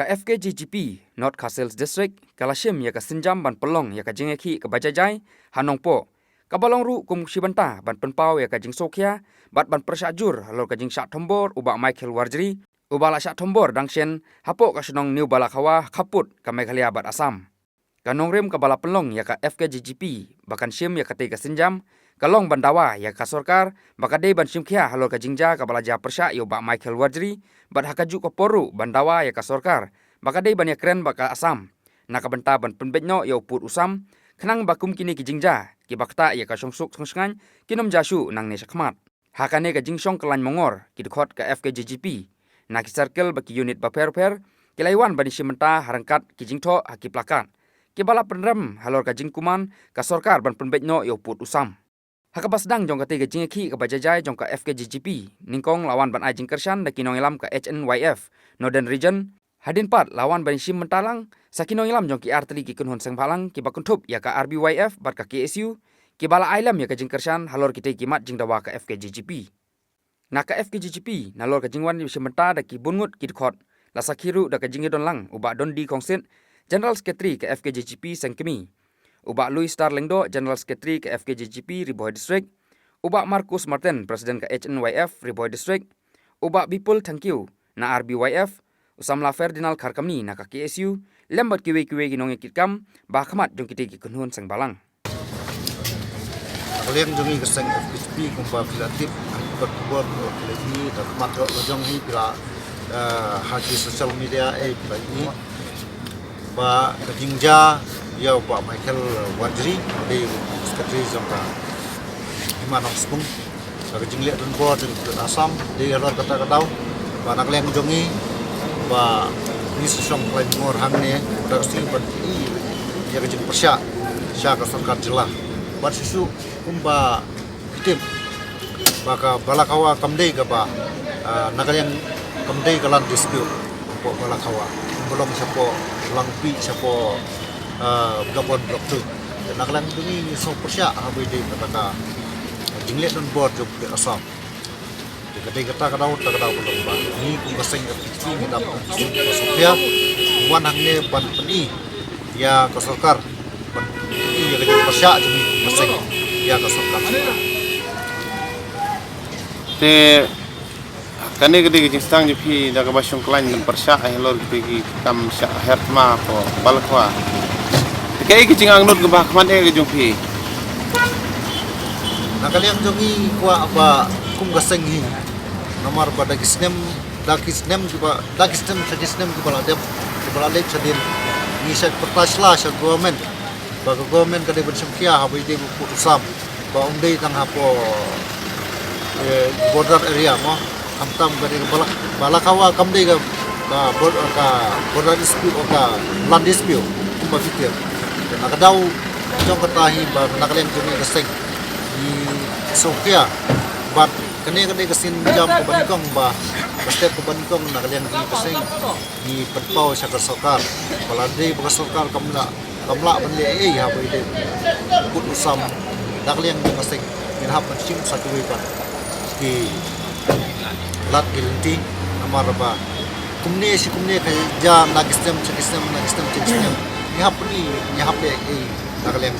Ka FKGGP North Castles District Kalashim ya ka Sinjam ban Pelong ya ka Jingeki ka Bajajai Hanongpo ka Balong Ru kum Shibanta ban Penpau ya ka Jing Sokia bat ban Persajur halor ka Jing Syak Thombor uba Michael Warjri uba la Syak Thombor Dangshen hapo ka Senong New Balakawa Kaput ka Meghalaya bat Assam ka Nongrim ka Bala Pelong ya ka FKGGP bakan Shim ya ka Te ka Sinjam Kalong Bandawa ya ka Sorkar bakade ban Shimkhia halor ka Jingja ka Balaja Persya ya uba Michael Warjri bat hakaju ka Poru Bandawa ya ka Sorkar bakade ban ya kren baka Assam naka benta ban penbetno ya uput usam kenang bakum kini ki Jingja ki bakta ya ka songsuk songsngan kinom jasu nang ne sakmat hakane ka Jingsong kelan mongor ki dekhot ka FKGGP na ki circle baki unit baper ki laiwan bani Simenta harangkat ki Jingtho haki plakat ki bala penrem halor ka Jingkuman ka Sorkar ban penbetno ya uput usam Hakabas dang jong kate Jingeki ka Bajajai jong ka FKGGP ningkong lawan ban Ajing Kershan da kinong ilam ka HNYF Northern Region hadin pat lawan ban Sim Mentalang sakinong ilam jong ki arteri ki kunhon Seng Phalang ki bakuntup ya ka RBYF bat ka KSU ki bala ailam ya ka Jing Kershan halor kite kimat jing dawa ka FKGGP na ka FKGGP nalor ka Jingwan di Sim Menta da ki bungut ki dekhot la sakiru da ka Jingidon lang uba don di kongsit General Secretary ka FKGGP Sengkemi Ubak Louis Starlingdo, General Secretary ke FKGGP Riboy District. Ubak Marcus Martin, Presiden ke HNYF Riboy District. Ubak Bipul Thankyou na RBYF. Usamla Ferdinand Kharkamni na ka KSU. Lembat kiwe-kiwe ginong ikitkam. Bakamat jong kitiki kunhun Seng Balang. Kalian jongi keseng FKGGP kumpa filatif. Berkuat lagi dan makro lojong hi bila haki sosial media bila ini. Ba kejingja ya Pak Michael Warjri di sekretari jangka Imanong Sepung bagi jinglet dan board di Assam di luar kata Katau ba nakleng jongi ba ni sesong klaim ngor hangne tersi ban i ya kejing persya sya ka Sorkar jelah ba susu kumba kitim baka balakawa kamdei ka ba nakleng kamdei kalan dispute po balakawa belum siapa langpi siapa Blok 1, Blok 2 dan nakalang itu ni so persya habis di kata jinglet dan board job di Assam di kata kadau belum ba ni ku kaseng FKGGP ni dapat Sofia wan hangne ban peni ya ka Sorkar ban ya ke persya jemi kaseng ya ka Sorkar te kane gede jingstang jepi daga basyong klain dan persya helor gede kam sya hertma ko balakwa kaya kicing nut ke bahkan ke jumpi. Nah kalian jongi kuah apa kum gaseng hi. Nomor pada kisnem juga kepala lep sedin. Ni saya pertaslah saya government. Bagi government kada bersengkia habis dia buku usam. Ba undai tang hapo border area mo. Hamtam kada balakawa kamdei ka border dispute ka land dispute. Kumba fitir. Nakadaw jong katahi ba nakalen jumi kaseng di Sofia bat kani kasin jam ko banikong ba step ko banikong nakalen di kaseng di Penpau sa Sorkar balade ba Sorkar kamla banle ha ba ide put usam nakalen di kaseng minhap sim satu wipa di lat gilinti namar ba kumne kaya ja nagistem ni hap le nakalen